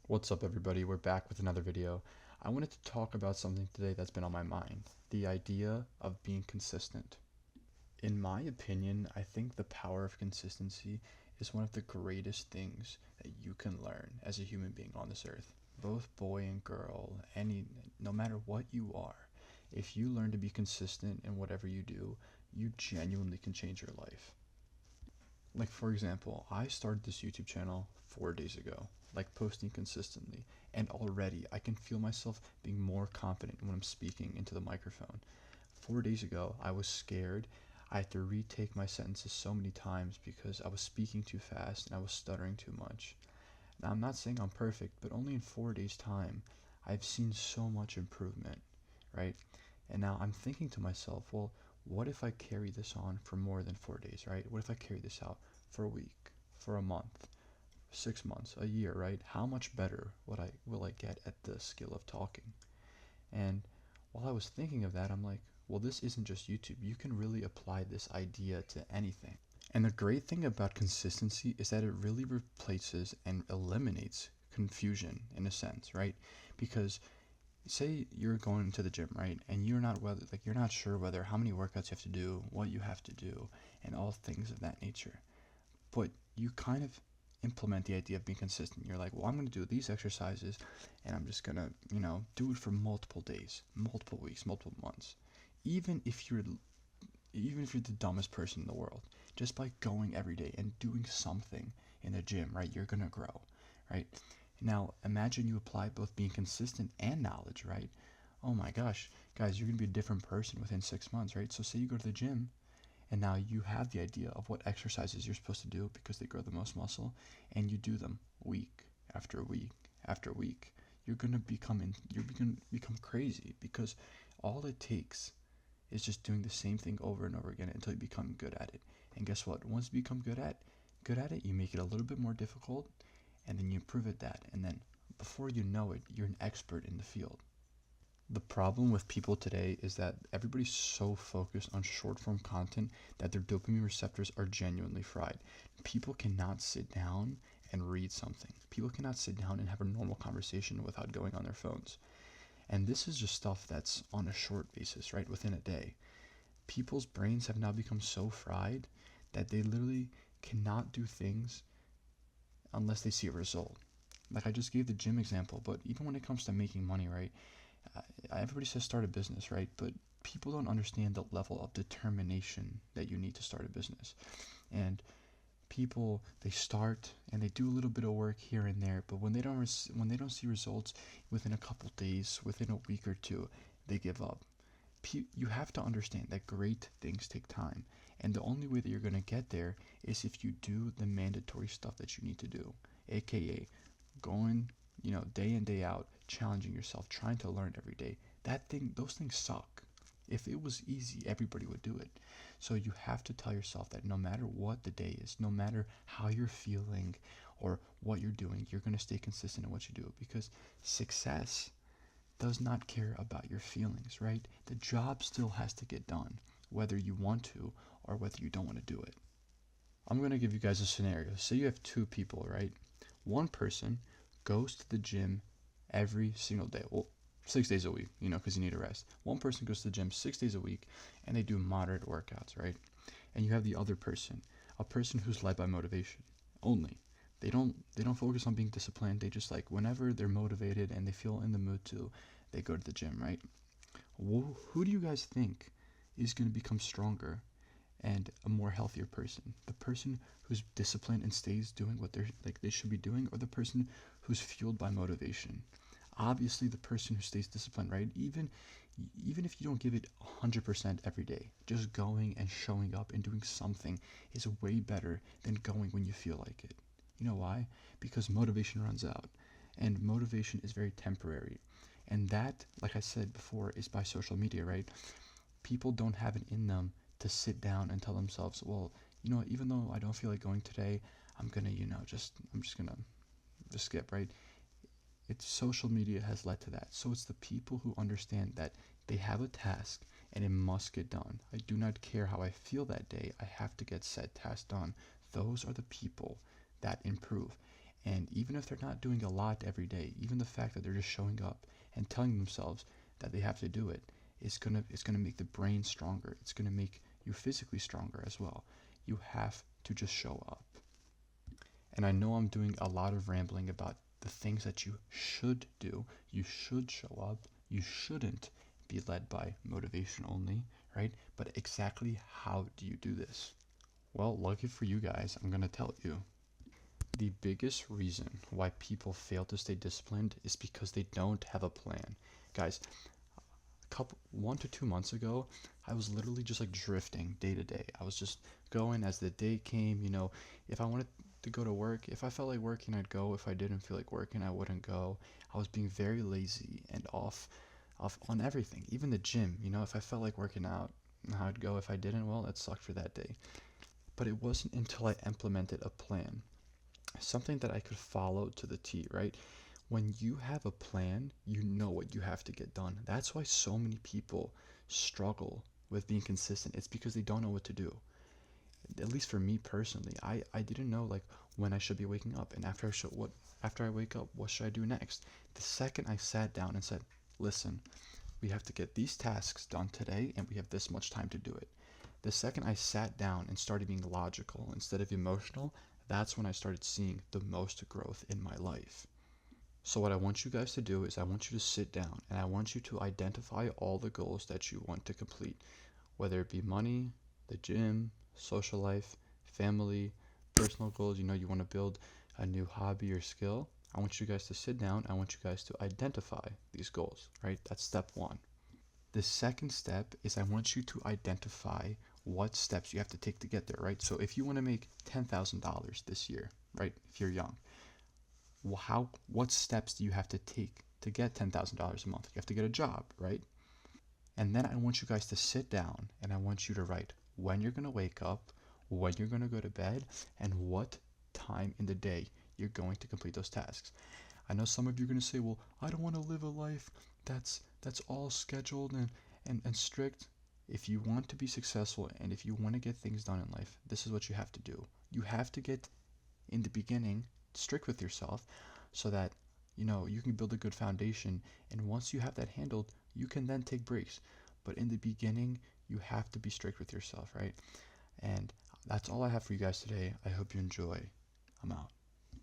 What's up, everybody? We're back with another video. I wanted to talk about something today that's been on my mind, the idea of being consistent. In my opinion, I think the power of consistency is one of the greatest things that you can learn as a human being on this earth. Both boy and girl, no matter what you are, if you learn to be consistent in whatever you do, you genuinely can change your life. Like, for example, I started this YouTube channel 4 days ago, like posting consistently, and already I can feel myself being more confident when I'm speaking into the microphone. 4 days ago, I was scared. I had to retake my sentences so many times because I was speaking too fast and I was stuttering too much. Now, I'm not saying I'm perfect, but only in 4 days' time, I've seen so much improvement, right? And now I'm thinking to myself, well, what if I carry this on for more than 4 days, right? What if I carry this out for a week, for a month, 6 months, a year, right? How much better will I get at the skill of talking? And while I was thinking of that, I'm like, well, this isn't just YouTube. You can really apply this idea to anything. And the great thing about consistency is that it really replaces and eliminates confusion in a sense, right? Because say you're going to the gym, right? And you're not sure whether how many workouts you have to do, what you have to do, and all things of that nature. But you kind of implement the idea of being consistent. You're like, well, I'm going to do these exercises and I'm just going to, do it for multiple days, multiple weeks, multiple months. Even if you're even if you're the dumbest person in the world, just by going every day and doing something in the gym, right, you're going to grow, right? Now, imagine you apply both being consistent and knowledge, right? Oh my gosh, guys, you're going to be a different person within 6 months, right? So, say you go to the gym and now you have the idea of what exercises you're supposed to do because they grow the most muscle, and you do them week after week after week. You're going to become crazy because all it takes is just doing the same thing over and over again until you become good at it. And guess what? Once you become good at it, you make it a little bit more difficult, and then you improve at that. And then before you know it, you're an expert in the field. The problem with people today is that everybody's so focused on short form content that their dopamine receptors are genuinely fried. People cannot sit down and read something. People cannot sit down and have a normal conversation without going on their phones. And this is just stuff that's on a short basis, right? Within a day. People's brains have now become so fried that they literally cannot do things unless they see a result. Like I just gave the gym example, but even when it comes to making money, right? Everybody says start a business, right? But people don't understand the level of determination that you need to start a business. And people, they start and they do a little bit of work here and there, but when they don't see results within a couple days, within a week or two, they give up. You have to understand that great things take time, and the only way that you're going to get there is if you do the mandatory stuff that you need to do, aka going, day in day out, challenging yourself, trying to learn every day. Those things suck. If it was easy, everybody would do it. So you have to tell yourself that no matter what the day is, no matter how you're feeling or what you're doing, you're going to stay consistent in what you do, because success does not care about your feelings, right? The job still has to get done, whether you want to or whether you don't want to do it. I'm going to give you guys a scenario. Say you have two people, right? One person goes to the gym every single day. Well, 6 days a week, because you need a rest. One person goes to the gym 6 days a week and they do moderate workouts, right? And you have the other person, a person who's led by motivation only. They don't focus on being disciplined. They just, like, whenever they're motivated and they feel in the mood to, they go to the gym, right? Who do you guys think is going to become stronger and a more healthier person? The person who's disciplined and stays doing what they should be doing, or the person who's fueled by motivation? Obviously the person who stays disciplined, right? Even if you don't give it 100% every day, just going and showing up and doing something is way better than going when you feel like it. You know why? Because motivation runs out, and motivation is very temporary. And that, like I said before, is by social media, right? People don't have it in them to sit down and tell themselves, well, even though I don't feel like going today, I'm just gonna just skip, right? It's social media has led to that. So it's the people who understand that they have a task and it must get done. I do not care how I feel that day. I have to get said task done. Those are the people that improve. And even if they're not doing a lot every day, even the fact that they're just showing up and telling themselves that they have to do it is gonna make the brain stronger. It's gonna make you physically stronger as well. You have to just show up. And I know I'm doing a lot of rambling about the things that you should do. You should show up. You shouldn't be led by motivation only, right? But exactly how do you do this? Well, lucky for you guys, I'm going to tell you. The biggest reason why people fail to stay disciplined is because they don't have a plan. Guys, a couple 1 to 2 months ago, I was literally just like drifting day to day. I was just going as the day came, if I wanted to go to work, if I felt like working, I'd go. If I didn't feel like working, I wouldn't go. I was being very lazy and off on everything, even the gym. If I felt like working out, I'd go. If I didn't, well, that sucked for that day. But it wasn't until I implemented a plan, something that I could follow to the T, right? When you have a plan, you know what you have to get done. That's why so many people struggle with being consistent. It's because they don't know what to do. At least for me personally, I didn't know like when I should be waking up, and after I wake up, what should I do next? The second I sat down and said, "Listen, we have to get these tasks done today and we have this much time to do it." The second I sat down and started being logical instead of emotional, that's when I started seeing the most growth in my life. So what I want you guys to do is I want you to sit down and I want you to identify all the goals that you want to complete, whether it be money, the gym, social life, family, personal goals. You want to build a new hobby or skill. I want you guys to sit down. I want you guys to identify these goals, right? That's step one. The second step is I want you to identify what steps you have to take to get there, right? So if you want to make $10,000 this year, right? If you're young, what steps do you have to take to get $10,000 a month? You have to get a job, right? And then I want you guys to sit down and I want you to write when you're going to wake up, when you're going to go to bed, and what time in the day you're going to complete those tasks. I know some of you are going to say, well, I don't want to live a life that's all scheduled and strict. If you want to be successful and if you want to get things done in life, this is what you have to do. You have to get in the beginning strict with yourself so that you can build a good foundation, and once you have that handled, you can then take breaks. But in the beginning, you have to be strict with yourself, right? And that's all I have for you guys today. I hope you enjoy. I'm out.